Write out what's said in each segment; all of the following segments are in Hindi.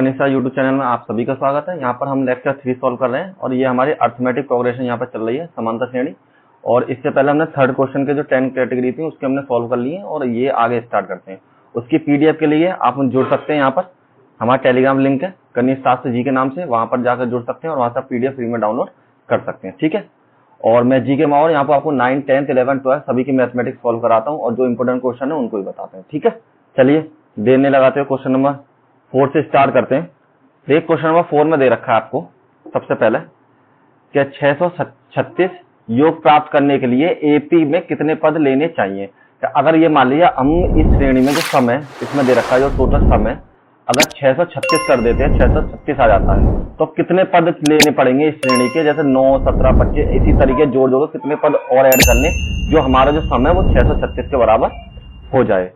कनिष्ठा यूट्यूब चैनल में आप सभी का स्वागत है। यहाँ पर हम लेक्चर 3 सॉल्व कर रहे हैं और ये हमारी अर्थमेटिक प्रोग्रेशन यहाँ पर चल रही है, समांतर श्रेणी। और इससे पहले हमने थर्ड क्वेश्चन के जो 10 कैटेगरी थी उसके हमने सॉल्व कर लिए और ये आगे स्टार्ट करते हैं। उसकी पीडीएफ के लिए आप जुड़ सकते हैं। यहाँ पर हमारा टेलीग्राम लिंक है कनिष्ठा जी के नाम से, वहां पर जाकर जुड़ सकते हैं और वहां से पीडीएफ फ्री में डाउनलोड कर सकते हैं। ठीक है। और मैं जी के माहौल यहाँ पर आपको 9, 10, 11, 12 सभी की मैथमेटिक्स सॉल्व कराता हूँ और जो इंपोर्टेंट क्वेश्चन है उनको भी बताते हैं। ठीक है, चलिए देने लगाते हो। क्वेश्चन नंबर 4 से स्टार्ट करते हैं। एक क्वेश्चन नंबर 4 में दे रखा है आपको सबसे पहले क्या 636 योग प्राप्त करने के लिए एपी में कितने पद लेने चाहिए। अगर ये मान लीजिए हम इस श्रेणी में जो सम है इसमें दे रखा है, जो टोटल सम है, अगर 636 कर देते हैं, 636 आ जाता है, तो कितने पद लेने पड़ेंगे इस श्रेणी के, जैसे 9, 17, 25 इसी तरीके जोड़ जोड़ कितने पद और ऐड करने जो हमारा जो सम है वो 636 के बराबर हो जाए।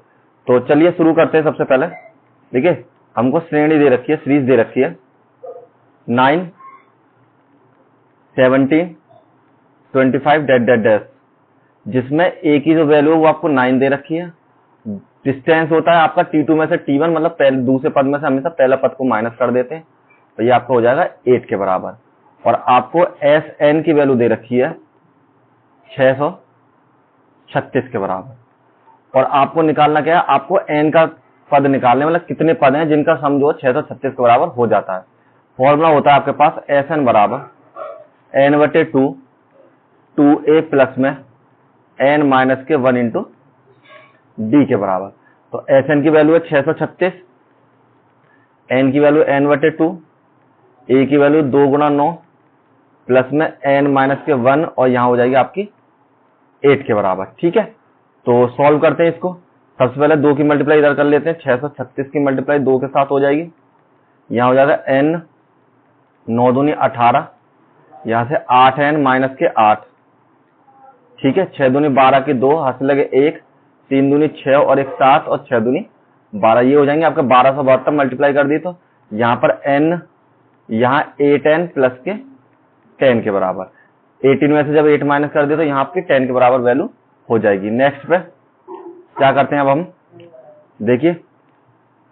तो चलिए शुरू करते हैं। सबसे पहले देखिए हमको श्रेणी दे रखी है, सीरीज दे रखी है 9, 17, 25 डैट डैट डैश, जिसमें ए की जो वैल्यू है वो आपको 9 दे रखी है। डिस्टेंस होता है आपका T2 में से T1, मतलब पहले दूसरे पद में से हमेशा पहला पद को माइनस कर देते हैं, तो ये आपका हो जाएगा 8 के बराबर। और आपको एस एन की वैल्यू दे रखी है 636 के बराबर। और आपको निकालना क्या है, आपको एन का पद निकालने, मतलब कितने पद हैं जिनका सम जो 636 के बराबर हो जाता है। फॉर्मूला होता है आपके पास एस एन बराबर n/2 2a प्लस में n माइनस के 1 इंटू डी के बराबर। तो एस एन की वैल्यू है 636, एन की वैल्यू n/2, ए की वैल्यू 2 गुणा 9 प्लस में n माइनस के 1 और यहां हो जाएगी आपकी 8 के बराबर। ठीक है, तो सॉल्व करते हैं इसको। सबसे पहले 2 की मल्टीप्लाई इधर कर लेते हैं, 636 की मल्टीप्लाई 2 के साथ हो जाएगी, यहां हो जाएगा n 9 दूनी 18, यहां से 8n माइनस के 8। ठीक है, 6 दूनी 12 की 2, हाथ से लगे 1, 3 दूनी 6 और 1 7 और 6 दूनी 12, ये हो जाएंगे आपके 1272। मल्टीप्लाई कर दी तो यहाँ पर n यहाँ 8n प्लस के 10 के बराबर। 18 में से जब 8 माइनस कर दिया तो यहाँ आपकी 10 के बराबर वैल्यू हो जाएगी। नेक्स्ट पे क्या करते हैं अब हम, देखिए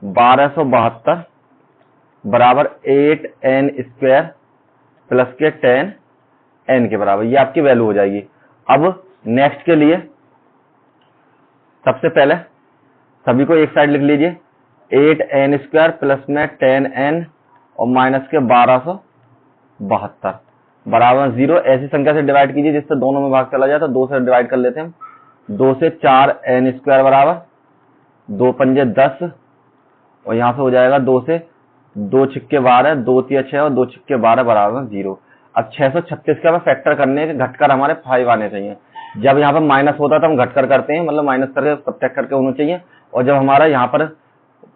1272 बराबर 8n स्क्वायर प्लस के 10n के बराबर, ये आपकी वैल्यू हो जाएगी। अब नेक्स्ट के लिए सबसे पहले सभी को एक साइड लिख लीजिए, 8n स्क्वायर प्लस में 10n और माइनस के 1272 बराबर 0। ऐसी संख्या से डिवाइड कीजिए जिससे दोनों में भाग चला जाए, तो 2 से डिवाइड कर लेते हैं हम। 2 से 4n स्क्वायर बराबर 2 पंजे 10 और यहां से हो जाएगा 2 से 2 छिक्के 12, 2 तिया 6 और 2 छिक्के 12 बराबर 0। अब 636 का फैक्टर करने के घटकर हमारे 5 आने चाहिए। जब यहाँ पर माइनस होता है तो हम घटकर करते हैं, मतलब माइनस करके सब्ट्रैक्ट करके होना चाहिए, और जब हमारा यहाँ पर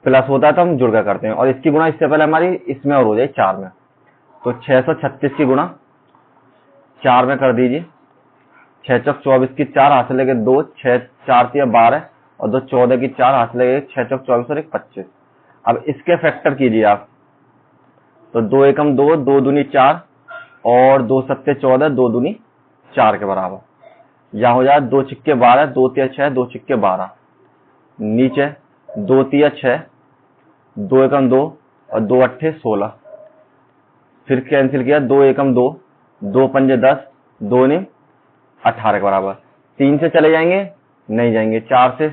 प्लस होता है तो हम जुड़ कर करते हैं। और इसकी गुणा इससे पहले हमारी इसमें और हो जाए 4 में, तो 636 की गुणा 4 में कर दीजिए। 6 चौक 24 की 4, हाथ से लेके 2, 6 4 तिया 12 और 2 14 की 4, हाथ से लेके 6 चौक 24 और 1 25। अब इसके फैक्टर कीजिए आप, तो 2 एकम 2, 2 दूनी 4 और 2 सत्ते 14, 2 दूनी 4 के बराबर। यहाँ हो जाए 2 छिक्के 12, 2 तिया 6, 2 छिक्के 12, नीचे 2 तिया 6, 2 एकम 2 और 2 अट्ठे 16, फिर कैंसिल किया 2 एकम 2, 2 पंजे 10, 2 नी 18 के बराबर। 3 से चले जाएंगे, नहीं जाएंगे, 4 से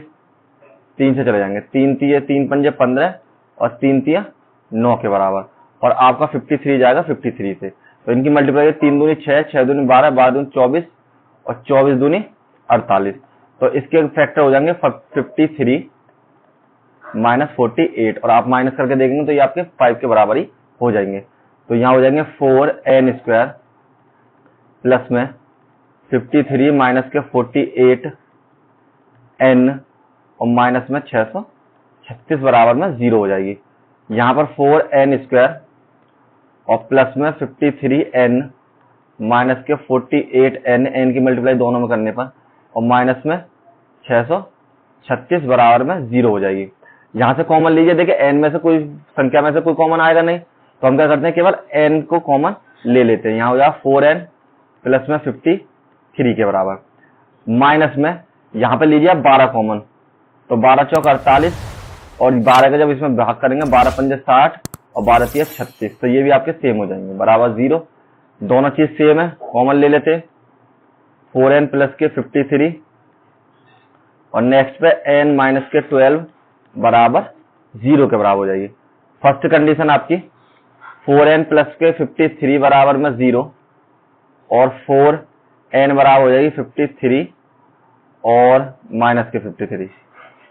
3 से चले जाएंगे, 3 तिया 3 पंजे 15 और 3 तिया 9 के बराबर। और आपका 53 जाएगा 53 से, तो इनकी मल्टीप्लाई 3 दूनी 6, 6 दूनी 12, 12 दूनी 24 और 24 दूनी 48। तो इसके फैक्टर हो जाएंगे 53 माइनस 48, और आप माइनस करके देखेंगे तो ये आपके 5 के बराबर ही हो जाएंगे। तो यहाँ हो जाएंगे 4n स्क्वायर प्लस में 53 माइनस के 48n और माइनस में 636 बराबर में 0 हो जाएगी। यहाँ पर 4n स्क्वायर और प्लस में 53n माइनस के 48n, n की मल्टीप्लाई दोनों में करने पर, और माइनस में 636 बराबर में 0 हो जाएगी। यहां से कॉमन लीजिए, देखिए n में से कोई संख्या में से कोई कॉमन आएगा नहीं, तो हम क्या करते हैं केवल n को कॉमन ले लेते हैं। यहाँ हो जाएगा 4n प्लस में 53 के बराबर, माइनस में यहाँ पे लीजिए आप 12 कॉमन, तो 12 चौक 48 और 12 का जब इसमें भाग करेंगे 12 पंजे 60 और 12 3 36, तो ये भी आपके सेम हो जाएंगे बराबर 0। दोनों चीज सेम है, कॉमन ले लेते, 4n प्लस के 53 और नेक्स्ट पे n माइनस के 12 बराबर 0 के बराबर हो जाएगी। फर्स्ट कंडीशन आपकी 4n प्लस के 53 बराबर में 0 और 4n बराबर हो जाएगी 53 और माइनस के 53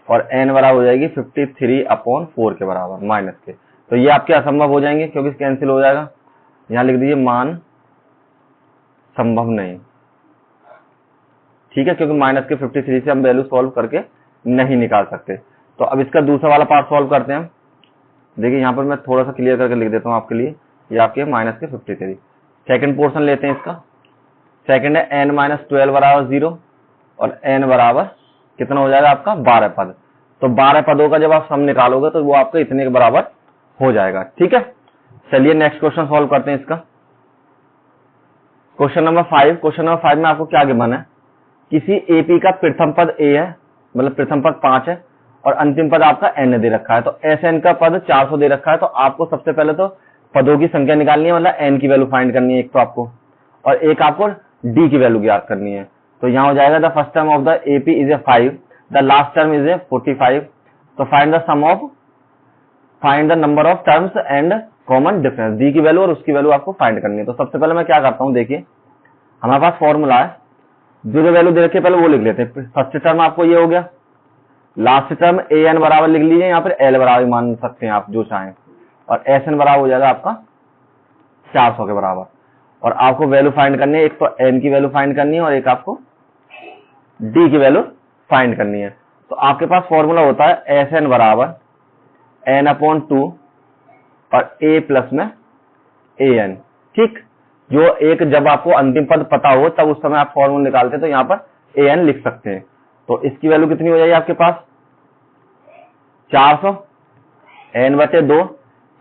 और n बराबर हो जाएगी 53/4 के बराबर माइनस के, तो ये आपके असंभव हो जाएंगे क्योंकि कैंसिल हो जाएगा। यहां लिख दीजिए मान संभव नहीं, ठीक है, क्योंकि माइनस के 53 से हम वैल्यू सॉल्व करके नहीं निकाल सकते। तो अब इसका दूसरा वाला पार्ट सॉल्व करते हैं। देखिए यहां पर मैं थोड़ा सा क्लियर करके लिख देता हूं आपके लिए, ये आपके माइनस के 53। सेकंड पोर्शन लेते हैं इसका। सेकंड है n माइनस 12 बराबर 0 और n बराबर कितना हो जाएगा आपका 12 पद। तो 12 पदों का जब आप सम निकालोगे तो वो आपके इतने के बराबर हो जाएगा, ठीक है। चलिए नेक्स्ट क्वेश्चन सॉल्व करते हैं इसका। Question number 5। क्वेश्चन नंबर 5 में आपको क्या गिवन है, किसी एपी का प्रथम पद a है, मतलब प्रथम पद 5 है और अंतिम पद आपका n दे रखा है। तो Sn का पद 400 दे रखा है, तो आपको सबसे पहले तो पदों की संख्या निकालनी है, मतलब n की वैल्यू फाइंड करनी है एक तो आपको, और एक आपको d की वैल्यू ज्ञात करनी है। तो यहाँ हो जाएगा the first term of the AP is a 5, the last term is a 45। तो find the sum of, find the number of terms and common difference, D की वैल्यू और उसकी वैल्यू आपको फाइंड करनी है। तो सबसे पहले मैं क्या करता हूँ, देखिए हमारे पास फॉर्मूला है, जो वैल्यू दे रखी है पहले वो लिख लेते हैं। फर्स्ट टर्म आपको ये हो गया, लास्ट टर्म an बराबर लिख लीजिए, यहाँ पर l बराबर मान सकते हैं आप जो चाहें, और Sn बराबर हो जाएगा आपका 400 के बराबर। और आपको वैल्यू फाइंड करनी है, एक तो n की वैल्यू फाइंड करनी है और एक आपको d की वैल्यू फाइंड करनी है। तो आपके पास फॉर्मूला होता है Sn बराबर n/2 और a प्लस में an, ठीक। जो एक जब आपको अंतिम पद पता हो तब उस समय आप फॉर्मूला निकालते हैं, तो यहाँ पर an लिख सकते हैं। तो इसकी वैल्यू कितनी हो जाएगी आपके पास 400 n/2,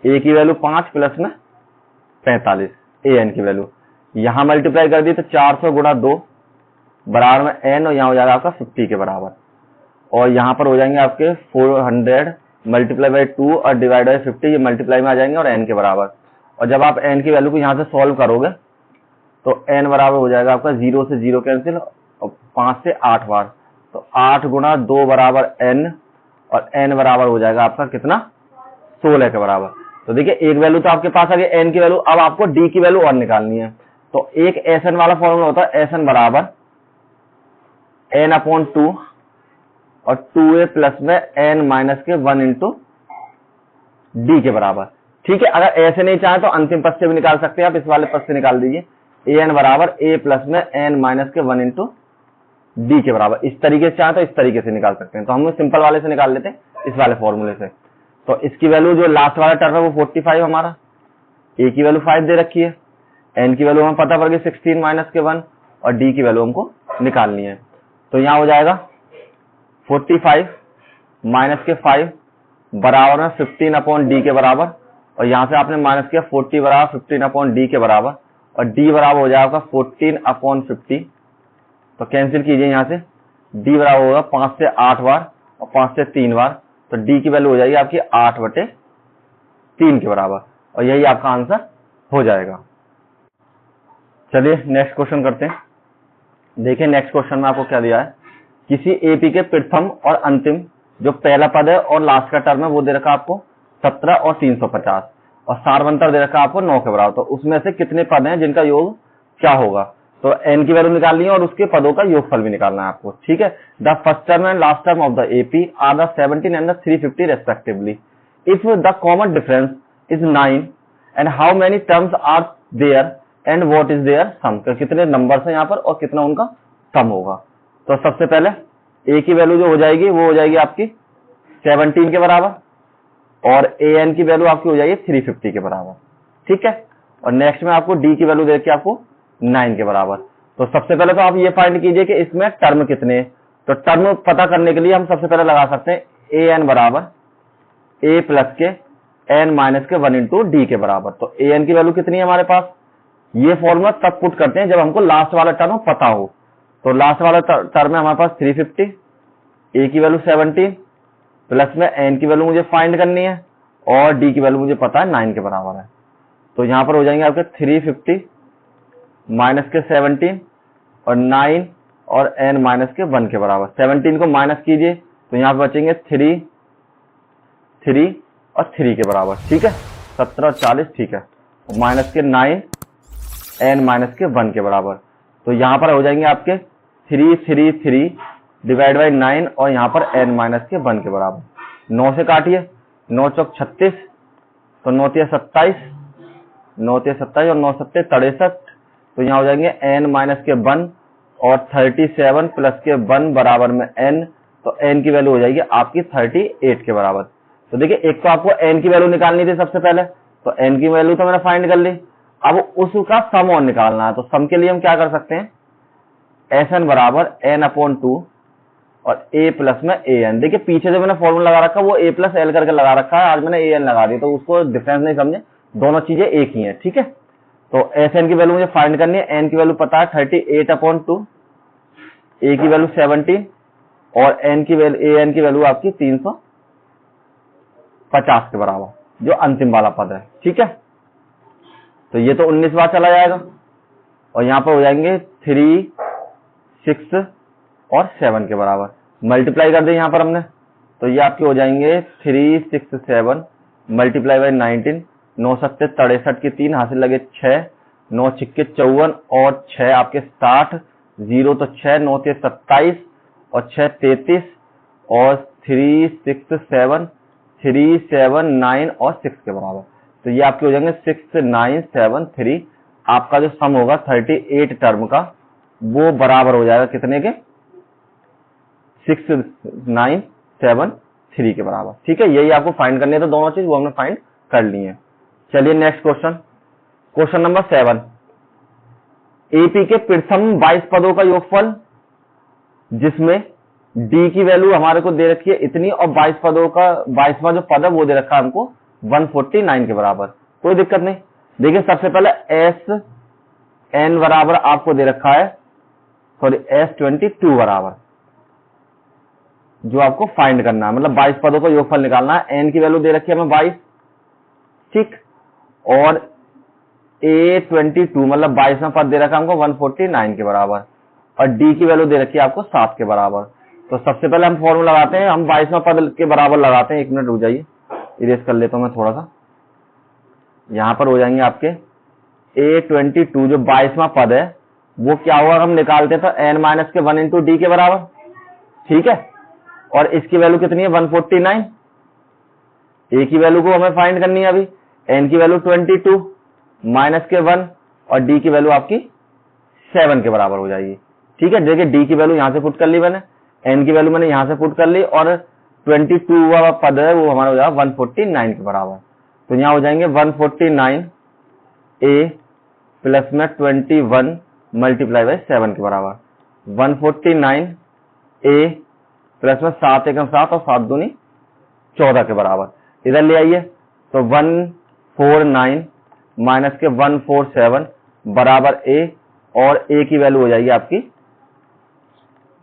a की वैल्यू 5 प्लस में 45 an की वैल्यू, यहां मल्टीप्लाई कर दी तो 400 गुणा 2 बराबर में n, और यहाँ हो जाएगा आपका 50 के बराबर, और यहाँ पर हो जाएंगे आपके 400 मल्टीप्लाई बाई 2 और डिवाइड बाई 50, ये मल्टीप्लाई में आ जाएंगे और n के बराबर। और जब आप n की वैल्यू को यहाँ से सॉल्व करोगे तो n बराबर हो जाएगा आपका 0 से 0 कैंसिल और 5 से 8 बार, तो 8 गुणा 2 बराबर n और n बराबर हो जाएगा आपका कितना 16 के बराबर। तो देखिए एक वैल्यू तो आपके पास आ गई n की वैल्यू, अब आपको d की वैल्यू और निकालनी है। तो एक Sn वाला फॉर्मूला होता है Sn बराबर n/2 और 2a प्लस में n माइनस के 1 इंटू डी के बराबर, ठीक है। अगर ऐसे नहीं चाहे तो अंतिम पद से भी निकाल सकते हैं आप, इस वाले पद से निकाल दीजिए an बराबर a प्लस में n माइनस के 1 इंटू डी के बराबर। इस तरीके से चाहे तो इस तरीके से निकाल सकते हैं, तो हम सिंपल वाले से निकाल लेते हैं इस वाले फॉर्मूले से। तो इसकी वैल्यू जो लास्ट वाला टर्म है वो 45 हमारा, a की वैल्यू 5 दे रखी है, n की वैल्यू हमें पता पड़ गई 16 माइनस के 1 और d की वैल्यू हमको निकालनी है। तो यहाँ हो जाएगा 45 माइनस के 5 बराबर में 15/d के बराबर, और यहाँ से आपने माइनस किया 40 बराबर 15/d के बराबर, और d बराबर हो जाएगा 14/50। तो कैंसिल कीजिए, यहाँ से d बराबर होगा 5 से 8 बार और 5 से 3 बार, तो d की वैल्यू हो जाएगी आपकी 8/3 के बराबर, और यही आपका आंसर हो जाएगा। चलिए नेक्स्ट क्वेश्चन करते हैं। देखिए नेक्स्ट क्वेश्चन में आपको क्या दिया है, किसी एपी के प्रथम और अंतिम जो पहला पद है और लास्ट का टर्म है वो दे रखा आपको 17 और 350, और सारवंतर दे रखा आपको 9 के बराबर। तो उसमें से कितने पद हैं जिनका योग क्या होगा, तो n की वैल्यू निकालनी है और उसके पदों का योगफल भी निकालना है आपको, ठीक है। The first term and last term of the AP are the 17 and the 350 respectively. If the common difference is 9 and how many terms are there and what is their sum, कितने नंबर्स हैं यहाँ पर और कितना उनका सम होगा। तो सबसे पहले a की वैल्यू जो हो जाएगी वो हो जाएगी आपकी 17 के बराबर, और an की वैल्यू आपकी हो जाएगी 350 के बराबर, ठीक है। और नेक्स्ट में आपको d की वैल्यू देके आपको 9 के बराबर। तो सबसे पहले तो आप ये फाइंड कीजिए कि इसमें टर्म कितने, तो टर्म पता करने के लिए हम सबसे पहले लगा सकते हैं an बराबर a प्लस के n माइनस के 1 इंटू डी के बराबर। तो an की वैल्यू कितनी है हमारे पास, ये फॉर्मूला तब पुट करते हैं जब हमको लास्ट वाला टर्म पता हो। तो लास्ट वाला टर्म है हमारे पास 350, a की वैल्यू 17 प्लस में n की वैल्यू मुझे फाइंड करनी है और डी की वैल्यू मुझे पता है 9 के बराबर है। तो यहाँ पर हो जाएंगे आपके 350 माइनस के 17 और 9 और n माइनस के 1 के बराबर। 17 को माइनस कीजिए तो यहाँ पर बचेंगे 3 और 3 के बराबर। ठीक है, 17 और 40 ठीक है, माइनस के 9 n माइनस के 1 के बराबर। तो यहाँ पर हो जाएंगे आपके 3 डिवाइड बाई 9 और यहाँ पर n माइनस के 1 के बराबर। 9 से काटिए, 9 चौक 36, तो 9 तिया 27, 9 तिया 27 और 9 सत्ते 63। तो यहाँ हो जाएंगे n माइनस के 1 और 37 प्लस के 1 बराबर में n। तो n की वैल्यू हो जाएगी आपकी 38 के बराबर। तो देखिए, एक तो आपको n की वैल्यू निकालनी थी सबसे पहले, तो n की वैल्यू तो मैंने फाइंड कर ली। अब उसका सम और निकालना है, तो सम के लिए हम क्या कर सकते हैं, Sn बराबर n/2 और a प्लस में an। देखिए पीछे जो मैंने फॉर्मूला लगा रखा है वो a प्लस एल करके लगा रखा है, आज मैंने an लगा दी, तो उसको डिफरेंस नहीं समझे, दोनों चीजें एक ही हैं। ठीक है, तो Sn की वैल्यू मुझे फाइंड करनी है। n की वैल्यू पता है 38/2, a की वैल्यू 17 और an की वैल्यू आपकी 350 के बराबर, जो अंतिम वाला पद है। ठीक है, तो ये तो 19 बार चला जाएगा और यहाँ पर हो जाएंगे 3, 6 और 7 के बराबर। मल्टीप्लाई कर दें यहाँ पर हमने, तो ये आपके हो जाएंगे 3, 6, 7 मल्टीप्लाई बाई 19, 9 सत्ते 63 की 3 हासिल लगे 6, 9 छिक्के 54 और 6 आपके 60, 0 तो 6, 9 ते 27 और 6 33 और 3, 6, 7, 3, 7, 9 और 6 के बराबर। तो ये आपके हो जाएंगे 6, 9, 7, 3। आपका जो सम होगा 38 टर्म का वो बराबर हो जाएगा कितने के, 6, 9, 7, 3 के बराबर। ठीक है, यही आपको फाइंड करनी है, तो दोनों चीज वो हमने फाइंड कर ली है। चलिए next question, question number 7। AP के प्रथम 22 पदों का योगफल, जिसमें डी की वैल्यू हमारे को दे रखी है इतनी और 22 पदों का 22वां जो पद है वो दे रखा है हमको 149 के बराबर। कोई दिक्कत नहीं। देखिए सबसे पहले एस एन बराबर आपको दे रखा है, सॉरी S22 बराबर, जो आपको फाइंड करना है, मतलब 22 पदों का योगफल निकालना है। एन की वैल्यू दे रखी है हमें 22, ठीक, और A22 मतलब 22वां पद दे रखा है हमको 149 के बराबर और डी की वैल्यू दे रखी है आपको 7 के बराबर। तो सबसे पहले हम फॉर्मूला लगाते हैं, हम 22वां पद के बराबर लगाते हैं। 1 मिनट रुक जाइए, इरेज कर लेता हूं मैं थोड़ा सा। यहां पर हो जाएंगे आपके A22 जो 22वां पद है वो क्या होगा, हम निकालते तो n माइनस के 1 इंटू डी के बराबर। ठीक है, और इसकी वैल्यू कितनी है 149। ए की वैल्यू को हमें फाइंड करनी है अभी, n की वैल्यू 22 माइनस के 1 और डी की वैल्यू आपकी 7 के बराबर हो जाएगी। ठीक है, देखिए डी की वैल्यू यहां से पुट कर ली मैंने, n की वैल्यू मैंने यहां से पुट कर ली और 22 वाला पद है वो हमारा हो जाएगा 149 के बराबर। तो यहां हो जाएंगे 149 a प्लस में 21 मल्टीप्लाई बाई 7 के बराबर। 149 a प्लस में 7 एकम 7 और 7 दूनी 14 के बराबर। इधर ले आइए तो 149 माइनस के 147 बराबर a और a की वैल्यू हो जाएगी आपकी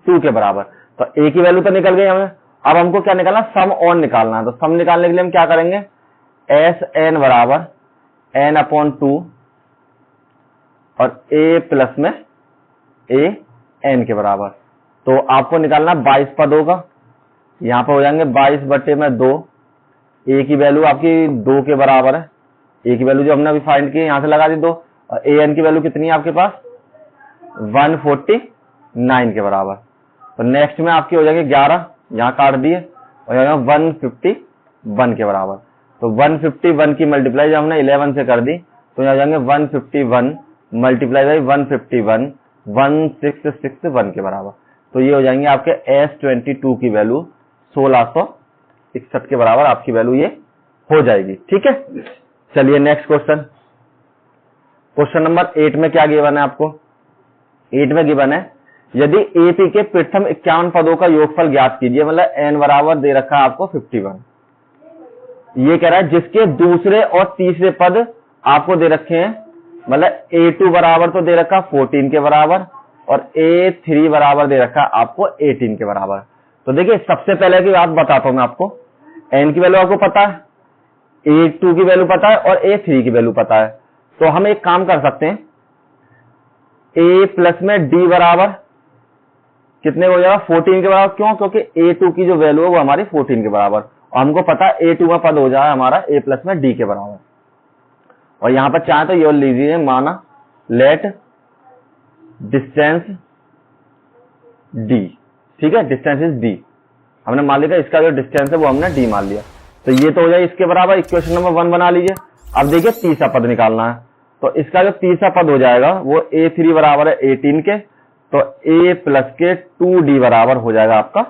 2 के बराबर। तो a की वैल्यू तो निकल गई हमें, अब हमको क्या निकालना, सम और निकालना है। तो सम निकालने के लिए हम क्या करेंगे, एस एन बराबर n/2 और a प्लस में a n के बराबर। तो आपको निकालना 22 पदों का, यहां पर हो जाएंगे 22/2। a की वैल्यू आपकी 2 के बराबर है, a की वैल्यू जो हमने अभी फाइंड की यहां से लगा दी 2, और a n की वैल्यू कितनी है आपके पास 149 के बराबर। तो नेक्स्ट में आपकी हो जाएगी 11, यहां काट दिए और जाएगा 151 के बराबर। तो 151 की मल्टीप्लाई जब हमने 11 से कर दी तो यहाँ जाएंगे 151 मल्टीप्लाई बाई 151 1661 के बराबर। तो ये हो जाएंगे आपके S22 की वैल्यू 1661 के बराबर आपकी वैल्यू ये हो जाएगी। ठीक है, चलिए नेक्स्ट क्वेश्चन, क्वेश्चन नंबर 8 में क्या गिवन है आपको, 8 में गिवन है यदि एपी के प्रथम 51 पदों का योगफल ज्ञात कीजिए, मतलब n बराबर दे रखा है आपको 51। ये कह रहा है जिसके दूसरे और तीसरे पद आपको दे रखे हैं, मतलब A2 बराबर तो दे रखा 14 के बराबर और A3 बराबर दे रखा आपको 18 के बराबर। तो देखिए सबसे पहले की बात बताता हूं मैं आपको, n की वैल्यू आपको पता है A2 की वैल्यू पता है और A3 की वैल्यू पता है, तो हम एक काम कर सकते हैं, A प्लस में D बराबर कितने हो जाएगा 14 के बराबर। क्यों? क्योंकि A2 की जो वैल्यू है वो हमारी 14 के बराबर, और हमको पता है A2 का पद हो जाए हमारा A प्लस में D के बराबर। और यहां पर चाहे तो ये लीजिए, माना लेट डिस्टेंस D, ठीक है, डिस्टेंस इज D, हमने मान लिया इसका जो डिस्टेंस है वो हमने D मान लिया, तो ये तो हो जाए इसके बराबर। इक्वेशन नंबर 1 बना लीजिए। अब देखिए तीसरा पद निकालना है, तो इसका जो तीसरा पद हो जाएगा वो A3 बराबर है 18 के, तो A प्लस के 2D बराबर हो जाएगा आपका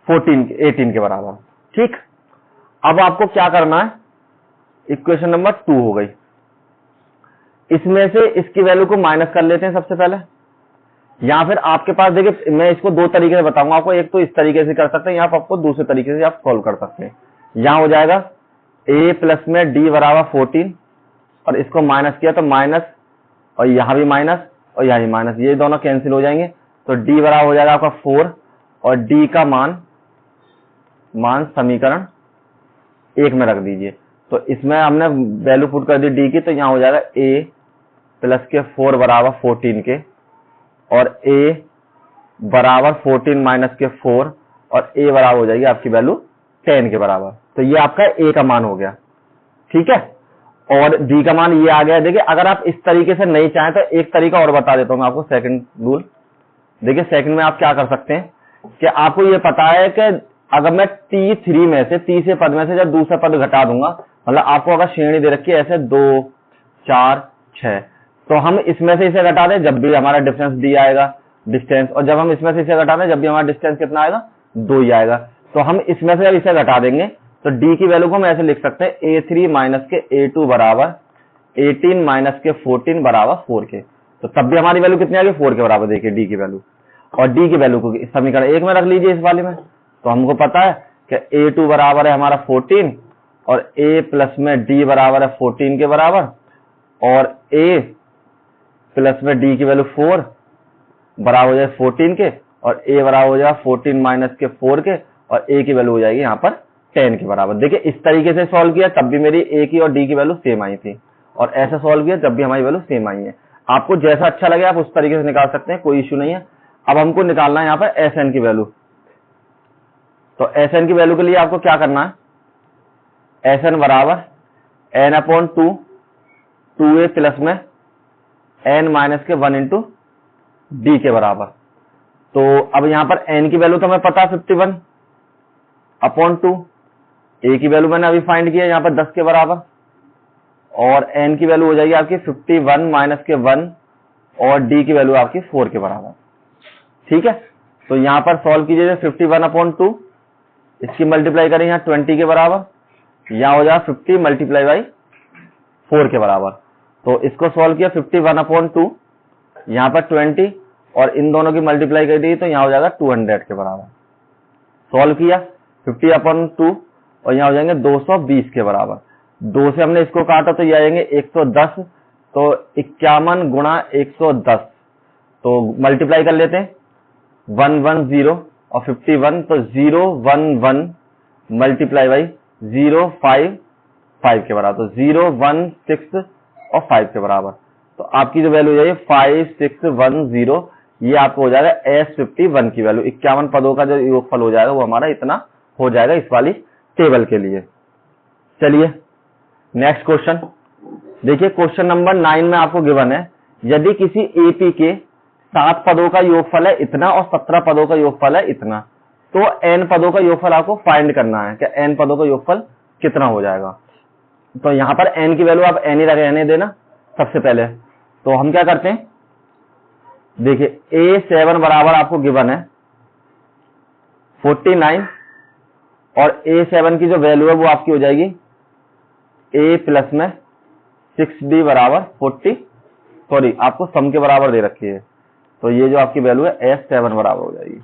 18 के बराबर। ठीक, अब आपको क्या करना है, इक्वेशन नंबर 2 हो गई, इसमें से इसकी वैल्यू को माइनस कर लेते हैं सबसे पहले, या फिर आपके पास देखिए मैं इसको दो तरीके से बताऊंगा आपको, एक तो इस तरीके से कर सकते हैं, या फिर आपको दूसरे तरीके से आप सॉल्व कर सकते हैं। यहां हो जाएगा A प्लस में D बराबर 14, और इसको माइनस किया तो माइनस, और यहां भी माइनस और यहां भी माइनस, ये दोनों कैंसिल हो जाएंगे, तो D बराबर हो जाएगा आपका 4, और D का मान समीकरण 1 में रख दीजिए। तो इसमें हमने वैल्यू पुट कर दी D की, तो यहां हो जाएगा A प्लस के 4 बराबर 14 के, और A बराबर 14 माइनस के 4, और A बराबर हो जाएगी आपकी वैल्यू 10 के बराबर। तो ये आपका A का मान हो गया, ठीक है, और D का मान ये आ गया। देखिए अगर आप इस तरीके से नहीं चाहें तो एक तरीका और बता देता हूं मैं आपको, सेकंड रूल। देखिए सेकंड में आप क्या कर सकते हैं कि आपको ये पता है कि अगर मैं T3 में से, तीसरे पद में से जब दूसरा पद घटा दूंगा, मतलब आपको अगर श्रेणी दे रखी है ऐसे 2 4 6, तो हम इसमें से इसे घटा दें जब भी हमारा डिफरेंस D आएगा डिस्टेंस, और जब हम इसमें से इसे घटा दें जब भी हमारा डिस्टेंस कितना आएगा 2 ही आएगा। तो हम इसमें से जब इसे घटा देंगे तो D की वैल्यू को हम ऐसे लिख सकते हैं A3 माइनस के A2 बराबर 18 माइनस के 14 बराबर 4 के, तो तब भी हमारी वैल्यू कितनी आ गई 4 के बराबर। देखिए D की वैल्यू, और D की वैल्यू को समीकरण 1 में रख लीजिए इस वाले में, तो हमको पता है कि A2 बराबर है हमारा 14, और A प्लस में D बराबर है 14 के बराबर, और A प्लस में D की वैल्यू 4 बराबर हो जाए 14 के, और A बराबर हो जाएगा 14 माइनस के 4 के, और A की वैल्यू हो जाएगी यहाँ पर 10 के बराबर। देखिए इस तरीके से सॉल्व किया तब भी मेरी A की और D की वैल्यू सेम आई थी, और ऐसा सॉल्व किया जब भी हमारी वैल्यू सेम आई है। आपको जैसा अच्छा लगे आप उस तरीके से निकाल सकते हैं, कोई इश्यू नहीं है। अब हमको निकालना है यहाँ पर SN की वैल्यू, तो SN की वैल्यू के लिए आपको क्या करना है, SN बराबर n/2 2A प्लस में n माइनस के 1 इंटू D के बराबर। तो अब यहां पर n की वैल्यू तो हमें पता 51/2, A की वैल्यू मैंने अभी फाइंड किया यहां पर 10 के बराबर, और n की वैल्यू हो जाएगी आपकी 51 माइनस के 1, और D की वैल्यू आपकी 4 के बराबर। ठीक है, तो यहां पर सॉल्व कीजिए 51/2, इसकी मल्टीप्लाई करें यहाँ 20 के बराबर, यहां हो जाएगा 50 मल्टीप्लाई बाई 4 के बराबर। तो इसको सॉल्व किया 51/2, यहाँ पर 20, और इन दोनों की मल्टीप्लाई कर दी तो यहाँ हो जाएगा 200 के बराबर। सॉल्व किया 50/2, और यहाँ हो जाएंगे 220 के बराबर। 2 से हमने इसको काटा तो ये आ जाएंगे 110, तो 51 गुणा 110, तो मल्टीप्लाई कर लेते हैं 110 और 51, तो 011 मल्टीप्लाई बाई 055 के बराबर, तो 016 और 5 के बराबर। तो आपकी जो वैल्यू हो जाएगी 5610, ये आपको हो जाएगा S51 की वैल्यू। 51 पदों का जो योगफल हो जाएगा वो हमारा इतना हो जाएगा इस वाली टेबल के लिए। चलिए नेक्स्ट क्वेश्चन देखिए, क्वेश्चन नंबर 9 में आपको गिवन है, यदि किसी एपी के 7 पदों का योगफल है इतना और 17 पदों का योगफल है इतना, तो n पदों का योगफल आपको फाइंड करना है कि n पदों का योगफल कितना हो जाएगा। तो यहां पर n की वैल्यू आप n ही रहने देना सबसे पहले। तो हम क्या करते हैं, देखिए A7 बराबर आपको गिवन है 49, और A7 की जो वैल्यू है वो आपकी हो जाएगी A प्लस में 6D बराबर 40, सॉरी आपको सम के बराबर दे रखी है, तो ये जो आपकी वैल्यू है S7 बराबर हो जाएगी।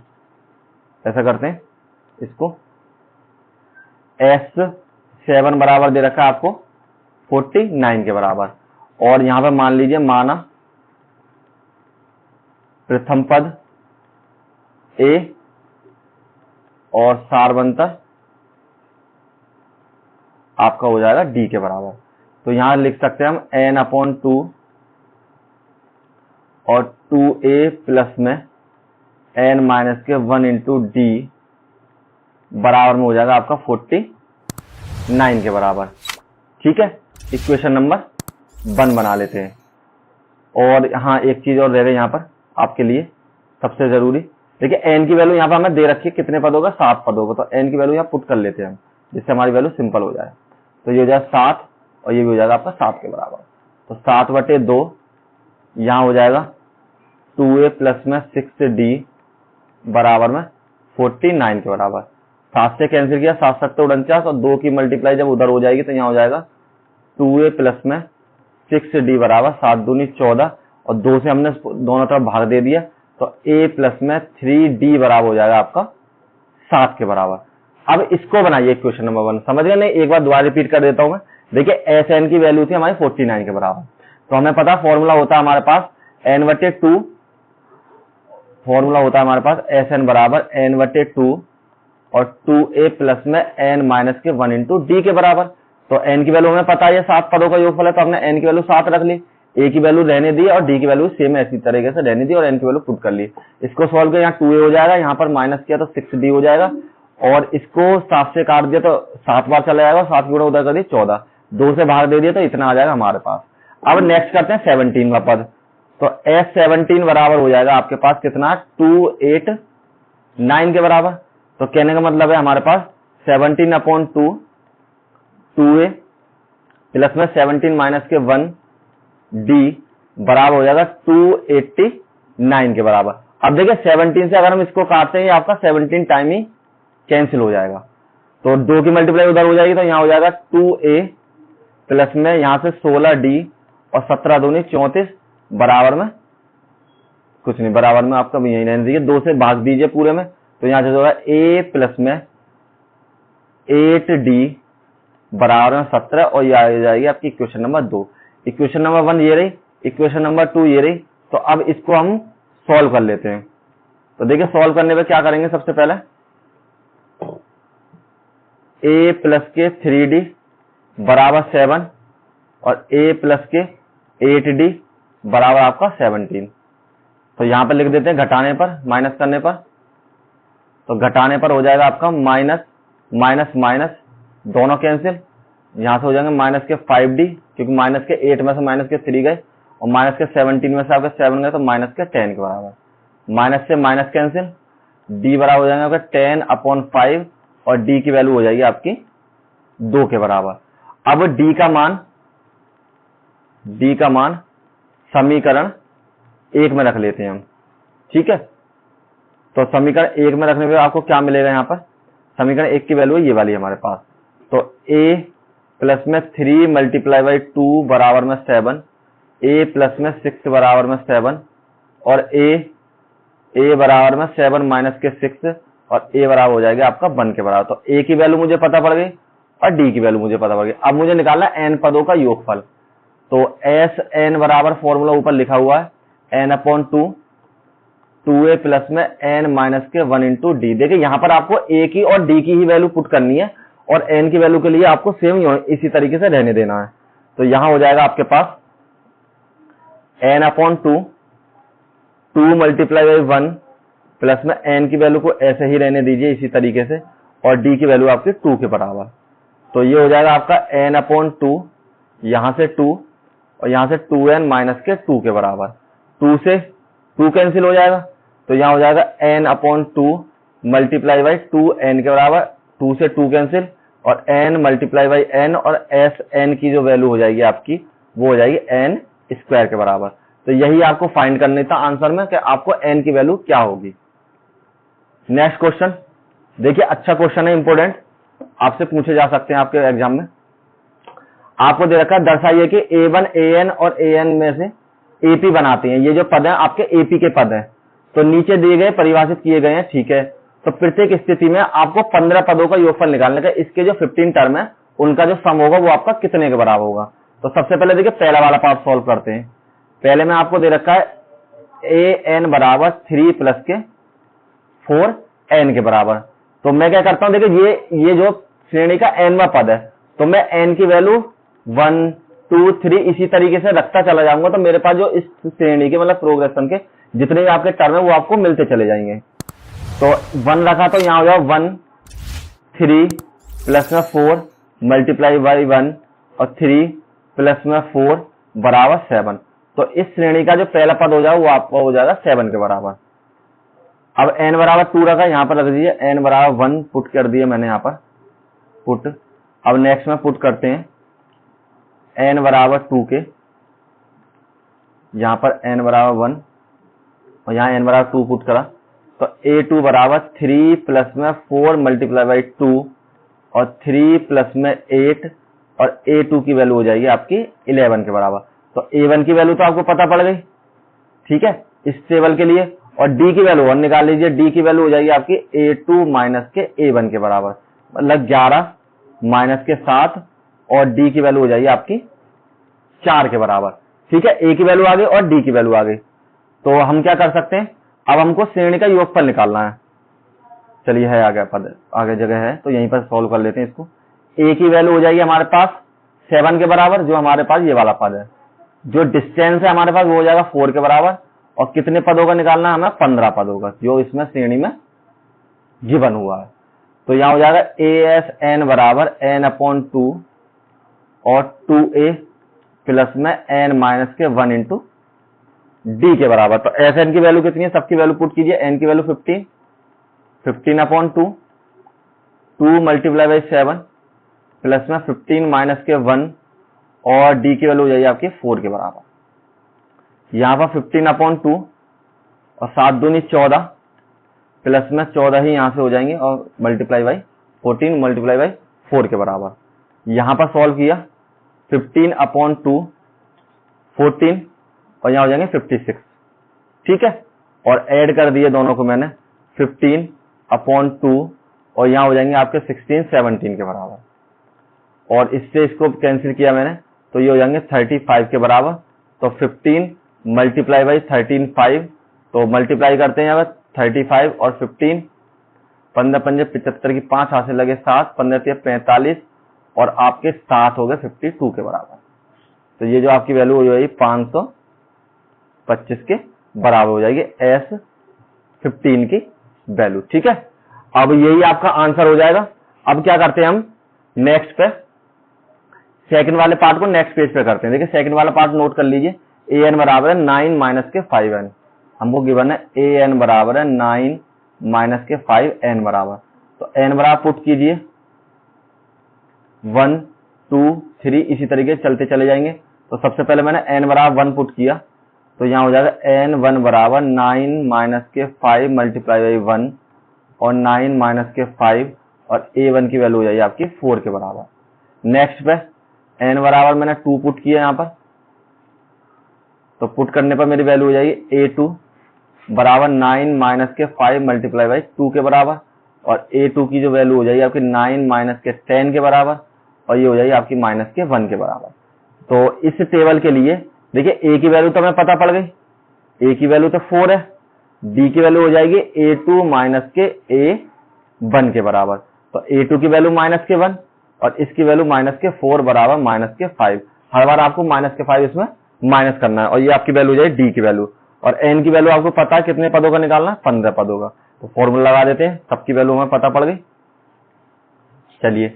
ऐसा करते हैं, इसको S7 बराबर दे रखा है आपको 49 के बराबर, और यहां पर मान लीजिए माना प्रथम पद A और सारवंतर आपका हो जाएगा डी के बराबर। तो यहां लिख सकते हैं हम n/2 और 2a प्लस में n माइनस के 1 इंटू डी बराबर में हो जाएगा आपका 49 के बराबर। ठीक है, इक्वेशन नंबर 1 बना लेते हैं। और हाँ, एक चीज और रह गई यहाँ पर आपके लिए सबसे जरूरी। देखिए n की वैल्यू यहाँ पर हमें दे रखी है, कितने पद होगा, 7 पद होगा। तो n की वैल्यू यहाँ पुट कर लेते हैं हम, जिससे हमारी वैल्यू सिंपल हो जाए। तो ये हो जाएगा 7 और ये भी हो जाएगा आपका 7 के बराबर। तो 7/2 यहाँ हो जाएगा 2a प्लस में 6d बराबर में 49 के बराबर। 7 से कैंसिल किया, 7 7 49 और 2 की मल्टीप्लाई जब उधर हो जाएगी तो यहाँ हो जाएगा 2a प्लस में 6d बराबर 7 दूनी 14 और 2 से हमने दोनों तरफ भाग दे दिया। तो a प्लस में 3d बराबर हो जाएगा आपका 7 के बराबर। अब इसको बनाइए क्वेश्चन नंबर 1। समझ गए नहीं? एक बार दोबारा रिपीट कर देता हूं मैं। देखिए Sn की वैल्यू थी हमारी 49 के बराबर। तो हमें पता फॉर्मूला होता है हमारे पास n/2, फॉर्मूला होता है हमारे पास Sn बराबर n/2 और 2a प्लस में n माइनस के 1 इंटू डी के बराबर। तो n की वैल्यू हमें पता है 7 पदों का योगफल है, तो हमने n की वैल्यू 7 रख ली, a की वैल्यू रहने दी और d की वैल्यू सेम ऐसी तरीके से रहने दी और n की वैल्यू पुट कर ली। इसको सॉल्व किया, यहाँ 2a हो जाएगा, यहाँ पर माइनस किया तो 6d हो जाएगा और इसको 7 से काट दिया तो 7 बार चला जाएगा, 7 गुणा उधर कर दी 14, 2 से भाग दे दिया तो इतना आ जाएगा हमारे पास। अब नेक्स्ट करते हैं 17 का पद। तो S17 बराबर हो जाएगा आपके पास कितना, 289 के बराबर। तो कहने का मतलब है हमारे पास 17/2 2a प्लस में 17 माइनस के 1 d बराबर हो जाएगा 289 के बराबर। अब देखिए 17 से अगर हम इसको काटते हैं आपका 17 टाइम ही कैंसिल हो जाएगा, तो 2 की मल्टीप्लाई उधर हो जाएगी तो यहाँ हो जाएगा 2a प्लस में यहाँ से 16d और 17 दूनी 34 बराबर में कुछ नहीं, बराबर में आपका यही रहने दीजिए, 2 से भाग दीजिए पूरे में। तो यहाँ से होगा a प्लस में 8d बराबर में 17 और ये आ जाएगी आपकी इक्वेशन नंबर 2। इक्वेशन नंबर 1 ये रही, इक्वेशन नंबर 2 ये रही। तो अब इसको हम सॉल्व कर लेते हैं। तो देखिए सॉल्व करने पे क्या करेंगे, सबसे पहले a प्लस के 3d बराबर 7 और a प्लस के 8d बराबर आपका 17। तो यहां पर लिख देते हैं घटाने पर, माइनस करने पर। तो घटाने पर हो जाएगा आपका माइनस माइनस माइनस दोनों कैंसिल, यहां से हो जाएंगे माइनस के 5d क्योंकि माइनस के 8 में से माइनस के 3 गए और माइनस के 17 में से आपके 7 गए तो माइनस के 10 के बराबर। माइनस से माइनस कैंसिल, d बराबर हो जाएंगे आपका 10/5 और d की वैल्यू हो जाएगी आपकी 2 के बराबर। अब d का मान समीकरण 1 में रख लेते हैं हम। ठीक है, तो समीकरण 1 में रखने पे आपको क्या मिलेगा, यहाँ पर समीकरण 1 की वैल्यू है ये वाली हमारे पास। तो a प्लस में 3 मल्टीप्लाई बाई 2 बराबर में 7, a प्लस में 6 बराबर में 7 और a बराबर में 7 माइनस के 6 और a बराबर हो जाएगा आपका 1 के बराबर। तो a की वैल्यू मुझे पता पड़ गई और d की वैल्यू मुझे पता पड़ गई। अब मुझे निकालना है n पदों का योगफल। तो Sn बराबर फॉर्मूला ऊपर लिखा हुआ है n/2 2a प्लस में n माइनस के 1 इंटू डी। देखिए यहाँ पर आपको a की और d की ही वैल्यू पुट करनी है और n की वैल्यू के लिए आपको सेम इसी तरीके से रहने देना है। तो यहां हो जाएगा आपके पास n/2 2 मल्टीप्लाई बाई 1 प्लस में n की वैल्यू को ऐसे ही रहने दीजिए इसी तरीके से और d की वैल्यू आपकी 2 के बराबर। तो ये हो जाएगा आपका n/2 यहां से 2 और यहां से 2n माइनस के 2 के बराबर। 2 से 2 कैंसिल हो जाएगा तो यहां हो जाएगा n/2 मल्टीप्लाई बाई 2n के बराबर। 2 से 2 कैंसिल और n मल्टीप्लाई बाई n और Sn की जो वैल्यू हो जाएगी आपकी वो हो जाएगी n स्क्वायर के बराबर। तो यही आपको फाइंड करने था आंसर में कि आपको n की वैल्यू क्या होगी। नेक्स्ट क्वेश्चन देखिए, अच्छा क्वेश्चन है, इंपोर्टेंट, आपसे पूछे जा सकते हैं आपके एग्जाम में। आपको दे रखा है दर्शाइए कि a1 an और an में से ap बनाते हैं। ये जो पद हैं आपके ap के पद हैं। तो नीचे दिए गए परिभाषित किए गए हैं। ठीक है, तो प्रत्येक स्थिति में आपको 15 पदों का योगफल निकालने का। इसके जो 15 टर्म है उनका जो सम होगा वो आपका कितने के बराबर होगा। तो सबसे पहले देखिए पहला वाला पार्ट सॉल्व करते हैं। पहले में आपको दे रखा है an बराबर 3 प्लस के 4 n के बराबर। तो मैं क्या करता हूं, देखिए ये जो श्रेणी का nवां पद है तो मैं n की वैल्यू 1 2 3 इसी तरीके से रखता चला जाऊंगा, तो मेरे पास जो इस श्रेणी के मतलब प्रोग्रेशन के जितने भी आपके टर्म है वो आपको मिलते चले जाएंगे। तो 1 रखा तो यहाँ हो जाएगा 1 3 प्लस में 4 मल्टीप्लाई बाई 1 और 3 प्लस में 4 बराबर 7। तो इस श्रेणी का जो पहला पद हो जाएगा वो आपका हो जाएगा 7 के बराबर। अब n बराबर 2 रखा, यहाँ पर रख दीजिए n बराबर 1 पुट कर दिया मैंने यहाँ पर पुट। अब नेक्स्ट में पुट करते हैं n बराबर 2 के, यहाँ पर n बराबर 1 और यहाँ n बराबर 2 पुट करा, तो a2 बराबर 3 प्लस में 4 मल्टीप्लाई बाई 2 और 3 प्लस में 8 और a2 की वैल्यू हो जाएगी आपकी 11 के बराबर। तो a1 की वैल्यू तो आपको पता पड़ गई, ठीक है, इस टेबल के लिए। और d की वैल्यू 1 निकाल लीजिए, d की वैल्यू हो जाएगी आपकी a2 माइनस के a1 के बराबर, मतलब 11 माइनस के 7 और d की वैल्यू हो जाएगी आपकी 4 के बराबर। ठीक है, a की वैल्यू आ गई और d की वैल्यू आ गई। तो हम क्या कर सकते हैं, अब हमको श्रेणी का योगफल निकालना है। चलिए है आ गया पद, आगे जगह है तो यहीं पर सॉल्व कर लेते हैं इसको। a की वैल्यू हो जाएगी हमारे पास 7 के बराबर, जो हमारे पास ये वाला पद है। जो डिस्टेंस है हमारे पास वो हो जाएगा 4 के बराबर, और कितने पदों का निकालना है हमें, 15 पदों का, जो इसमें श्रेणी में गिवन हुआ है। तो यहाँ हो जाएगा ASN बराबर n/2 और 2a प्लस में n माइनस के 1 इंटू d के बराबर। तो SN की वैल्यू कितनी है, सबकी वैल्यू पुट कीजिए। n की वैल्यू 15, 15/2 2 मल्टीप्लाई बाई 7 प्लस में 15 माइनस के 1 और d की वैल्यू हो जाएगी आपकी 4 के बराबर। यहाँ पर 15/2 और 7 दूनी 14 प्लस में 14 ही यहाँ से हो जाएंगे और मल्टीप्लाई बाई 14 मल्टीप्लाई बाई 4 के बराबर। यहाँ पर सॉल्व किया 15/2 14 और यहाँ हो जाएंगे 56, ठीक है, और ऐड कर दिए दोनों को मैंने 15/2 और यहाँ हो जाएंगे आपके 16 17 के बराबर। और इससे इसको कैंसिल किया मैंने तो ये हो जाएंगे 35 के बराबर। तो 15 मल्टीप्लाई बाई 13 5, तो मल्टीप्लाई करते हैं यहाँ 35 और 15, 15 पंजे 75 की 5 हाथ से लगे 7, 15 से 45 और आपके 7 हो गए 52 के बराबर। तो ये जो आपकी वैल्यू हो जाएगी 525 के बराबर हो जाएगी S15 की वैल्यू, ठीक है। अब यही आपका आंसर हो जाएगा। अब क्या करते हैं हम नेक्स्ट पे, सेकंड वाले पार्ट को नेक्स्ट पेज पे करते हैं। देखिए सेकंड वाला पार्ट नोट कर लीजिए। an बराबर है 9 माइनस के 5n, हमको गिवन है an बराबर है 9 माइनस के 5n बराबर। तो n बराबर पुट कीजिए 1 2 3 इसी तरीके से चलते चले जाएंगे। तो सबसे पहले मैंने n बराबर 1 पुट किया, तो यहाँ हो जाएगा n1 बराबर 9 माइनस के 5 मल्टीप्लाई बाई 1 और 9 माइनस के 5 और a1 की वैल्यू हो जाएगी आपकी 4 के बराबर। नेक्स्ट पे n बराबर मैंने 2 पुट किया यहाँ पर, तो पुट करने पर मेरी वैल्यू हो जाएगी a2 बराबर 9 माइनस के 5 मल्टीप्लाई बाई 2 के बराबर और a2 की जो वैल्यू हो जाएगी आपकी 9 माइनस के 10 के बराबर और ये हो जाएगी आपकी माइनस के 1 के बराबर। तो इस टेबल के लिए देखिए a की वैल्यू तो हमें पता पड़ गई, a की वैल्यू तो 4 है, d की वैल्यू हो जाएगी a2 माइनस के a1 के बराबर। तो a2 की वैल्यू माइनस के 1 और इसकी वैल्यू माइनस के 4 बराबर माइनस के 5। हर बार आपको माइनस के 5 इसमें माइनस करना है और ये आपकी वैल्यू हो जाएगी डी की वैल्यू। और n की वैल्यू आपको पता है कितने पदों का निकालना है, 15 पदों का। तो फॉर्मूला लगा देते हैं, सबकी वैल्यू हमें पता पड़ गई। चलिए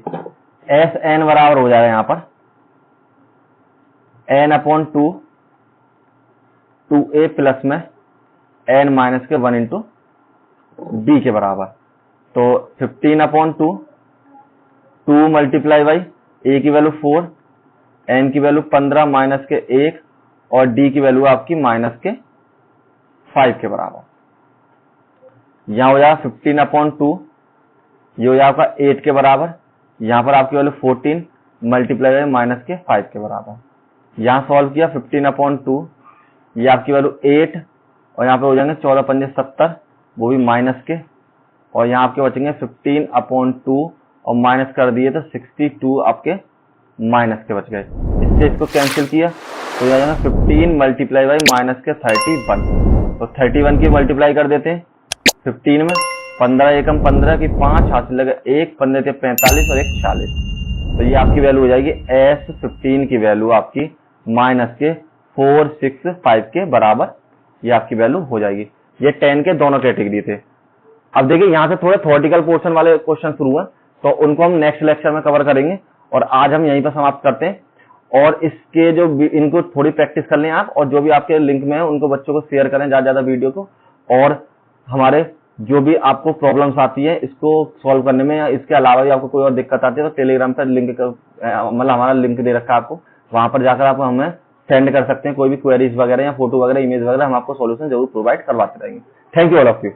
Sn बराबर हो जाएगा यहाँ पर n/2 2a प्लस में n माइनस के 1 इंटू डी के बराबर। तो 15/2 2 मल्टीप्लाई बाई a की वैल्यू 4, n की वैल्यू 15 माइनस के 1 और d की वैल्यू आपकी माइनस के 5 के बराबर। यहाँ हो जाएगा 15/2, ये हो जाएगा आपका 8 के बराबर। यहाँ पर आपकी वैल्यू 14 मल्टीप्लाई बाई माइनस के 5 के बराबर। यहाँ सॉल्व किया 15/2, ये आपकी वैल्यू 8 और यहाँ पे हो जाएंगे 14 पंजे 70, वो भी माइनस के, और यहाँ आपके बचेंगे 15/2 और माइनस कर दिए तो 62 आपके माइनस के बच गए। इससे इसको कैंसिल किया तो यह जाएगा 15 मल्टीप्लाई बाई माइनस के 31। तो 31 की मल्टीप्लाई कर देते हैं 15 में, 15 एकम 15 की 5 हाथ से लगे 1, 15 से 45 और 1 40। तो तो ये आपकी वैल्यू हो जाएगी S15 की वैल्यू आपकी माइनस के 465 के बराबर, ये आपकी वैल्यू हो जाएगी। ये 10 के दोनों कैटेगरी थे। अब देखिए यहाँ से थोड़े थ्योरेटिकल पोर्शन वाले क्वेश्चन शुरू हुए, तो उनको हम नेक्स्ट लेक्चर में कवर करेंगे, और आज हम यहीं पर समाप्त करते हैं। और इसके जो इनको थोड़ी प्रैक्टिस कर लें आप, और जो भी आपके लिंक में है उनको बच्चों को शेयर करें ज्यादा वीडियो को। और हमारे जो भी आपको प्रॉब्लम्स आती है इसको सॉल्व करने में, या इसके अलावा भी आपको कोई और दिक्कत आती है, तो टेलीग्राम पर लिंक मतलब हमारा लिंक दे रखा है आपको, वहां पर जाकर आप हमें सेंड कर सकते हैं कोई भी क्वेरीज वगैरह या फोटो वगैरह इमेज वगैरह, हम आपको सॉल्यूशन जरूर प्रोवाइड करवाते रहेंगे। Thank you all of you.